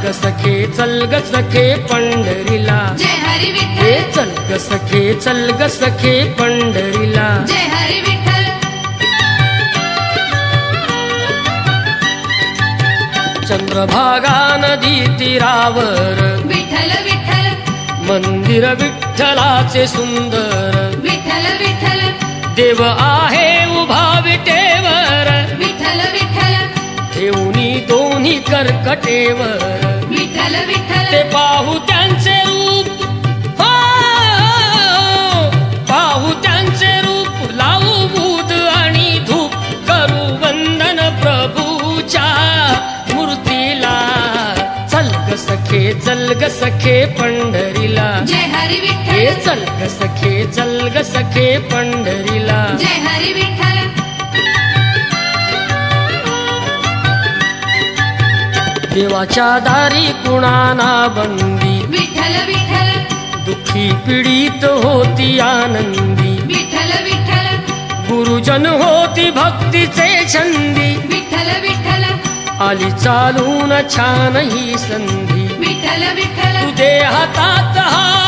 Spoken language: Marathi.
ग सखे चल ग सखे पंढरीला, जय हरी विठ्ठल. हे चल ग सखे चल ग सखे पंढरीला. जय हरी विठ्ठल. चंद्रभागा नदी तीरावर, विठ्ठल विठ्ठल. मंदिर विठ्ठलाचे सुंदर. विठ्ठल विठ्ठल. देव आहे उभा विटेवर, विठ्ठल विठ्ठल. ठेवणी दोन्ही कर्कटेवर. विठ्ठल विठ्ठल. ते पाहू त्यांचे रूप, हो पाहू त्यांचे रूप. लावू दूध आणि धूप, करू वंदन प्रभूच्या मूर्तीला. चल ग सखे चल ग सखे पंढरीला, जय हरी विठ्ठल. हे चल ग सखे चल ग सखे पंढरीला. जय हरी विठ्ठल. देवाच्या दारी कुणाना बंदी, विठ्ठल विठ्ठल. दुःखी पीडित होती आनंदी. विठ्ठल विठ्ठल. गुरुजन होती भक्तीचे छंदी. विठ्ठल विठ्ठल. आली चालून छान ही संधी. विठ्ठल विठ्ठल. तुझे हातात हा